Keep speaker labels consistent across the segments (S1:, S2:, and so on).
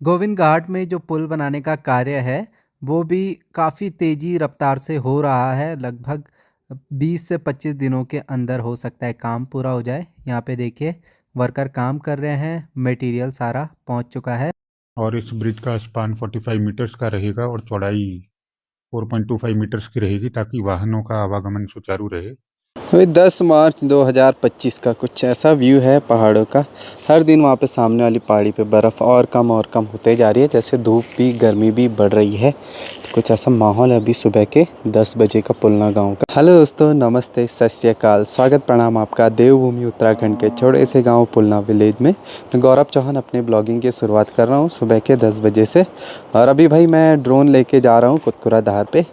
S1: गोविंद घाट में जो पुल बनाने का कार्य है वो भी काफ़ी तेज़ी रफ्तार से हो रहा है। लगभग 20 से 25 दिनों के अंदर हो सकता है काम पूरा हो जाए। यहाँ पे देखिए वर्कर काम कर रहे हैं, मटेरियल सारा पहुँच चुका है।
S2: और इस ब्रिज का स्पान 45 मीटर्स का रहेगा और चौड़ाई 4.25 मीटर्स की रहेगी, ताकि वाहनों का आवागमन सुचारू रहे।
S3: अभी 10 मार्च 2025 का कुछ ऐसा व्यू है पहाड़ों का। हर दिन वहाँ पे सामने वाली पहाड़ी पे बर्फ़ और कम होते जा रही है, जैसे धूप भी गर्मी भी बढ़ रही है। तो कुछ ऐसा माहौल है अभी सुबह के 10 बजे का पुलना गांव का। हेलो दोस्तों, नमस्ते, सत श्री अकाल, स्वागत प्रणाम आपका देवभूमि उत्तराखंड के छोटे से गाँव पुलना विलेज में। मैं गौरव चौहान अपने ब्लॉगिंग की शुरुआत कर रहा हूँ सुबह के 10 बजे से। और अभी भाई मैं ड्रोन लेके जा रहा हूँ कुतकुरा धार पे,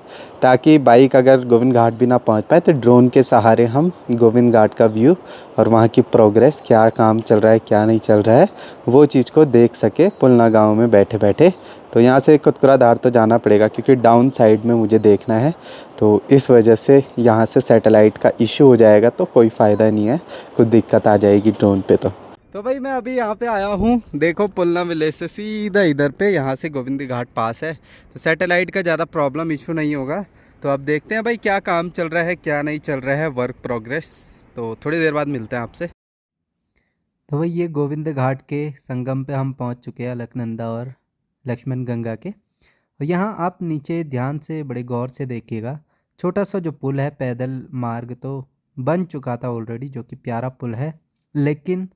S3: ताकि बाइक अगर गोविंद घाट भी ना पहुंच पाए तो ड्रोन के सहारे हम गोविंद घाट का व्यू और वहाँ की प्रोग्रेस, क्या काम चल रहा है क्या नहीं चल रहा है, वो चीज़ को देख सके पुलना गांव में बैठे बैठे। तो यहाँ से कुतकुरा धार तो जाना पड़ेगा क्योंकि डाउन साइड में मुझे देखना है। तो इस वजह से यहाँ से सैटेलाइट का इशू हो जाएगा तो कोई फ़ायदा नहीं है, कुछ दिक्कत आ जाएगी ड्रोन पे। तो भाई मैं अभी यहाँ पे आया हूँ, देखो पुलना विलेज से सीधा इधर पे, यहाँ से गोविंद घाट पास है, तो सैटेलाइट का ज़्यादा प्रॉब्लम इशू नहीं होगा। तो अब देखते हैं भाई क्या काम चल रहा है क्या नहीं चल रहा है, वर्क प्रोग्रेस। तो थोड़ी देर बाद मिलते हैं आपसे।
S1: तो वही ये गोविंद घाट के संगम पे हम पहुँच चुके हैं, अलकनंदा और लक्ष्मण गंगा के। और यहाँ आप नीचे ध्यान से बड़े गौर से देखिएगा, छोटा सा जो पुल है पैदल मार्ग तो बन चुका था ऑलरेडी, जो कि प्यारा पुल है। लेकिन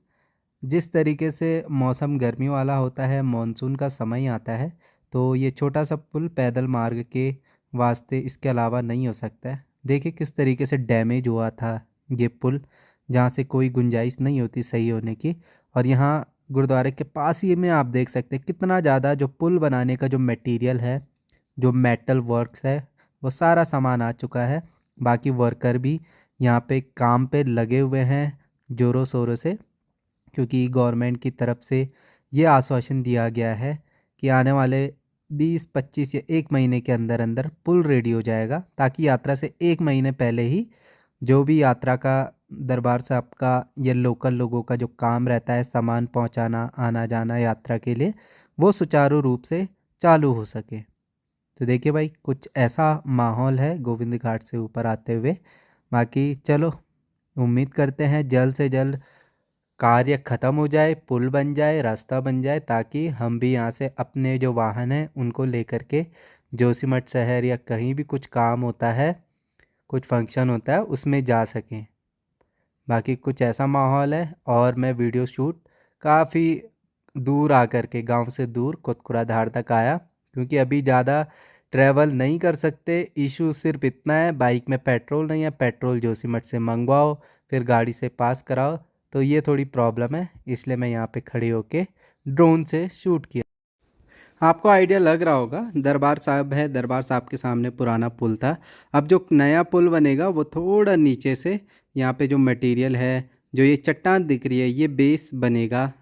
S1: जिस तरीके से मौसम गर्मी वाला होता है, मानसून का समय आता है, तो ये छोटा सा पुल पैदल मार्ग के वास्ते इसके अलावा नहीं हो सकता है। देखिए किस तरीके से डैमेज हुआ था ये पुल, जहाँ से कोई गुंजाइश नहीं होती सही होने की। और यहाँ गुरुद्वारे के पास ही में आप देख सकते हैं कितना ज़्यादा जो पुल बनाने का जो मटेरियल है, जो मेटल वर्क्स है, वो सारा सामान आ चुका है। बाकी वर्कर भी यहाँ पे काम पे लगे हुए हैं ज़ोरों शोरों से, क्योंकि गवर्नमेंट की तरफ से ये आश्वासन दिया गया है कि आने वाले 20-25 या 1 महीने के अंदर अंदर पुल रेडी हो जाएगा, ताकि यात्रा से 1 महीने पहले ही जो भी यात्रा का दरबार साहब का या लोकल लोगों का जो काम रहता है, सामान पहुंचाना आना जाना यात्रा के लिए, वो सुचारू रूप से चालू हो सके। तो देखिए भाई कुछ ऐसा माहौल है गोविंद घाट से ऊपर आते हुए। बाकी चलो उम्मीद करते हैं जल्द से जल्द कार्य ख़त्म हो जाए, पुल बन जाए, रास्ता बन जाए, ताकि हम भी यहाँ से अपने जो वाहन हैं उनको लेकर के जोशीमठ शहर या कहीं भी कुछ काम होता है, कुछ फंक्शन होता है, उसमें जा सकें। बाकी कुछ ऐसा माहौल है। और मैं वीडियो शूट काफ़ी दूर आकर के, गांव से दूर कुतकुरा धार तक आया, क्योंकि अभी ज़्यादा ट्रैवल नहीं कर सकते। इशू सिर्फ इतना है, बाइक में पेट्रोल नहीं है, पेट्रोल जोशीमठ से मंगवाओ फिर गाड़ी से पास कराओ, तो ये थोड़ी प्रॉब्लम है। इसलिए मैं यहाँ पे खड़े होके ड्रोन से शूट किया। आपको आइडिया लग रहा होगा, दरबार साहब है, दरबार साहब के सामने पुराना पुल था। अब जो नया पुल बनेगा वो थोड़ा नीचे से, यहाँ पे जो मटेरियल है, जो ये चट्टान दिख रही है, ये बेस बनेगा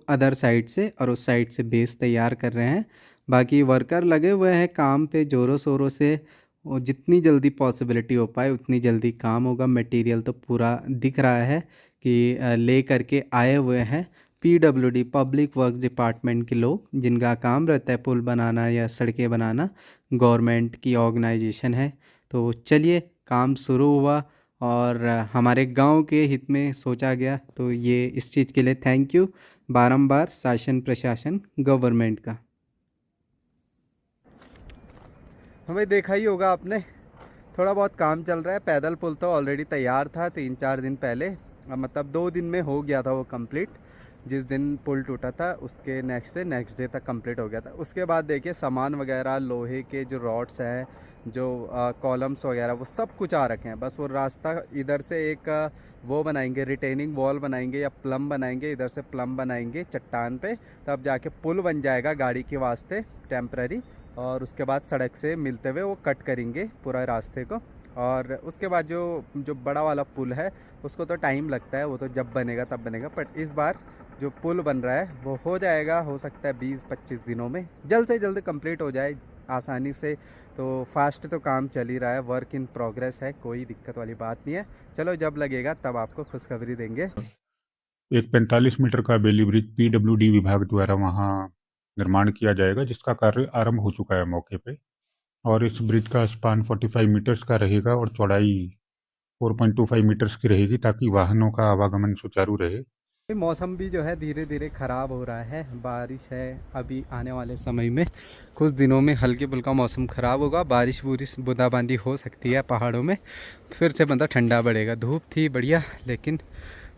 S1: अदर साइड से, और उस साइड से बेस तैयार कर रहे हैं। बाकी वर्कर लगे हुए हैं काम पे ज़ोरों शोरों से, और जितनी जल्दी पॉसिबिलिटी हो पाए उतनी जल्दी काम होगा। मटेरियल तो पूरा दिख रहा है कि ले करके आए हुए हैं पीडब्ल्यूडी, पब्लिक वर्क्स डिपार्टमेंट के लोग, जिनका काम रहता है पुल बनाना या सड़कें बनाना, गवर्नमेंट की ऑर्गेनाइजेशन है। तो चलिए काम शुरू हुआ और हमारे गांव के हित में सोचा गया, तो ये इस चीज़ के लिए थैंक यू बारंबार शासन प्रशासन गवर्नमेंट का। हमें देखा ही होगा आपने, थोड़ा बहुत काम चल रहा है। पैदल पुल तो ऑलरेडी तैयार था 3-4 दिन पहले, मतलब 2 दिन में हो गया था वो कंप्लीट। जिस दिन पुल टूटा था उसके नेक्स्ट डे तक कंप्लीट हो गया था। उसके बाद देखिए सामान वगैरह, लोहे के जो रॉड्स हैं, जो कॉलम्स वगैरह, वो सब कुछ आ रखे हैं। बस वो रास्ता इधर से एक वो बनाएंगे, रिटेनिंग वॉल बनाएंगे या प्लम बनाएंगे, इधर से प्लम बनाएंगे चट्टान पे, तब जाके पुल बन जाएगा गाड़ी के वास्ते टेम्प्ररी। और उसके बाद सड़क से मिलते हुए वो कट करेंगे पूरा रास्ते को। और उसके बाद जो जो बड़ा वाला पुल है उसको तो टाइम लगता है, वो तो जब बनेगा तब बनेगा। बट इस बार जो पुल बन रहा है वो हो जाएगा, हो सकता है 20-25 दिनों में जल्द से जल्द कंप्लीट हो जाए आसानी से। तो फास्ट तो काम चल ही रहा है, वर्क इन प्रोग्रेस है, कोई दिक्कत वाली बात नहीं है। चलो जब लगेगा तब आपको खुशखबरी देंगे।
S2: एक 45 मीटर का बेली ब्रिज पीडब्ल्यूडी विभाग द्वारा वहाँ निर्माण किया जाएगा, जिसका कार्य आरंभ हो चुका है मौके पे। और इस ब्रिज का स्पान 45 मीटर्स का रहेगा और चौड़ाई 4.25 मीटर्स की रहेगी, ताकि वाहनों का आवागमन सुचारू रहे।
S1: मौसम भी जो है धीरे धीरे ख़राब हो रहा है, बारिश है अभी आने वाले समय में, कुछ दिनों में हल्के फुल्का मौसम ख़राब होगा, बारिश बुरिश बूंदाबांदी हो सकती है पहाड़ों में, फिर से मतलब ठंडा बढ़ेगा। धूप थी बढ़िया, लेकिन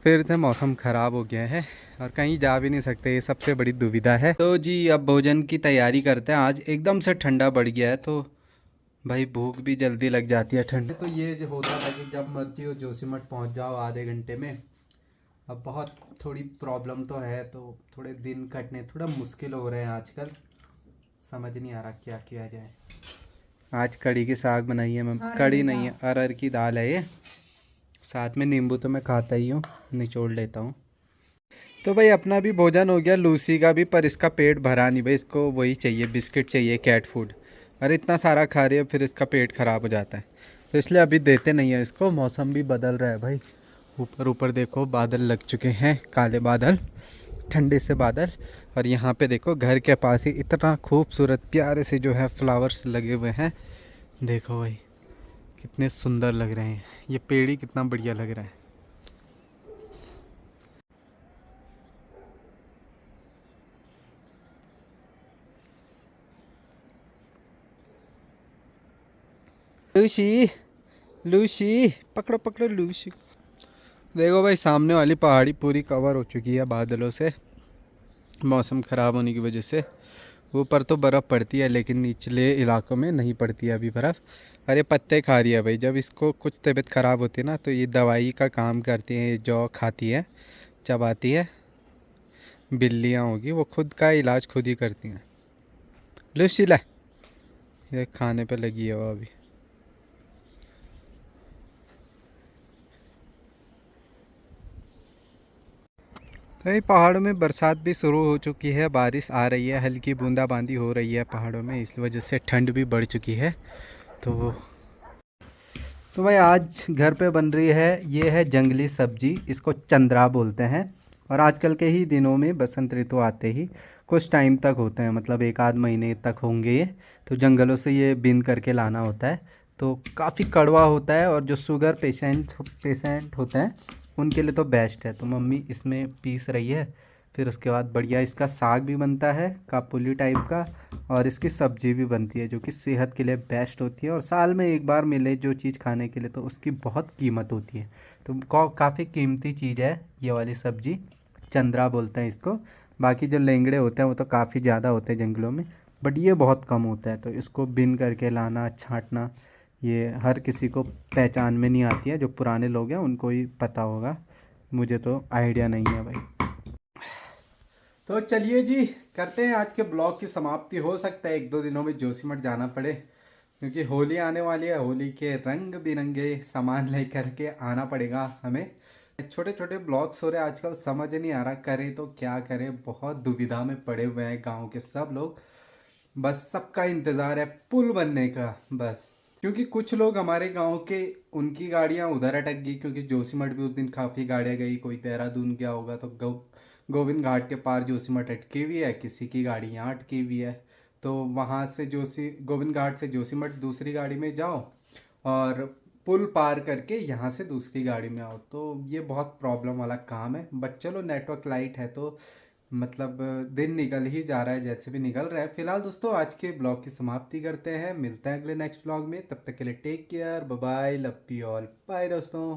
S1: फिर से मौसम ख़राब हो गया है और कहीं जा भी नहीं सकते, ये सबसे बड़ी दुविधा है। तो जी अब भोजन की तैयारी करते हैं। आज एकदम से ठंडा बढ़ गया है तो भाई भूख भी जल्दी लग जाती है ठंड। तो ये जो होता था कि जब मर्जी हो जोशीमठ पहुंच जाओ आधे घंटे में। अब बहुत थोड़ी प्रॉब्लम तो है, तो थोड़े दिन कटने थोड़ा मुश्किल हो रहे हैं आजकल, समझ नहीं आ रहा क्या किया जाए। आज कड़ी की साग बनाई है मम्मी, कड़ी नहीं है अरहर की दाल है ये, साथ में नींबू तो मैं खाता ही हूँ, निचोड़ लेता हूँ। तो भाई अपना भी भोजन हो गया, लूसी का भी, पर इसका पेट भरा नहीं भाई, इसको वही चाहिए, बिस्किट चाहिए, कैट फूड। अरे इतना सारा खा रही है फिर इसका पेट ख़राब हो जाता है, तो इसलिए अभी देते नहीं है इसको। मौसम भी बदल रहा है भाई, ऊपर ऊपर देखो बादल लग चुके हैं, काले बादल, ठंडे से बादल। और यहाँ पे देखो घर के पास ही इतना खूबसूरत प्यारे से जो है फ्लावर्स लगे हुए हैं, देखो भाई कितने सुंदर लग रहे हैं। ये पेड़ ही कितना बढ़िया लग रहा है। लूसी, लूसी पकड़ो पकड़ो लूसी। देखो भाई सामने वाली पहाड़ी पूरी कवर हो चुकी है बादलों से, मौसम ख़राब होने की वजह से। ऊपर तो बर्फ़ पड़ती है लेकिन निचले इलाकों में नहीं पड़ती है अभी बर्फ़। अरे पत्ते खा रही है भाई, जब इसको कुछ तबीयत ख़राब होती है ना तो ये दवाई का काम करती है, ये जौ खाती है, चबाती है। बिल्लियाँ होगी वो खुद का इलाज खुद ही करती हैं। लूसी ला, ये खाने पे लगी है वो अभी। तो ये पहाड़ों में बरसात भी शुरू हो चुकी है, बारिश आ रही है, हल्की बूंदाबांदी हो रही है पहाड़ों में, इस वजह से ठंड भी बढ़ चुकी है। तो भाई आज घर पे बन रही है, ये है जंगली सब्जी, इसको चंद्रा बोलते हैं। और आजकल के ही दिनों में बसंत ऋतु आते ही कुछ टाइम तक होते हैं, मतलब एक आध महीने तक होंगे ये। तो जंगलों से ये बिन करके लाना होता है, तो काफ़ी कड़वा होता है, और जो शुगर पेशेंट होते हैं उनके लिए तो बेस्ट है। तो मम्मी इसमें पीस रही है, फिर उसके बाद बढ़िया इसका साग भी बनता है कापुली टाइप का, और इसकी सब्जी भी बनती है जो कि सेहत के लिए बेस्ट होती है। और साल में एक बार मिले जो चीज़ खाने के लिए तो उसकी बहुत कीमत होती है। तो काफ़ी कीमती चीज़ है ये वाली सब्जी, चंद्रा बोलते हैं इसको। बाकी जो लेंगड़े होते हैं वो तो काफ़ी ज़्यादा होते हैं जंगलों में, बट ये बहुत कम होता है। तो इसको बिन करके लाना, छांटना, ये हर किसी को पहचान में नहीं आती है, जो पुराने लोग हैं उनको ही पता होगा, मुझे तो आइडिया नहीं है भाई। तो चलिए जी करते हैं आज के ब्लॉग की समाप्ति। हो सकता है एक दो दिनों में जोशीमठ जाना पड़े, क्योंकि होली आने वाली है, होली के रंग बिरंगे सामान लेकर के आना पड़ेगा हमें। छोटे छोटे ब्लॉग्स हो रहे हैं आजकल, समझ नहीं आ रहा करें तो क्या करें, बहुत दुविधा में पड़े हुए हैं गांव के सब लोग। बस सबका इंतज़ार है पुल बनने का बस, क्योंकि कुछ लोग हमारे गांव के, उनकी गाड़ियां उधर अटक गई, क्योंकि जोशीमठ भी उस दिन काफ़ी गाड़ियां गई, कोई देहरादून गया होगा तो गोविंद घाट के पार जोशीमठ अटकी हुई है, किसी की गाड़ी यहाँ अटकी हुई है। तो वहाँ से गोविंद घाट से जोशीमठ दूसरी गाड़ी में जाओ और पुल पार करके यहाँ से दूसरी गाड़ी में आओ, तो ये बहुत प्रॉब्लम वाला काम है। बट चलो नेटवर्क लाइट है तो मतलब दिन निकल ही जा रहा है, जैसे भी निकल रहा है। फिलहाल दोस्तों आज के ब्लॉग की समाप्ति करते हैं, मिलते हैं अगले नेक्स्ट ब्लॉग में, तब तक के लिए take care, bye bye, love you all, bye दोस्तों।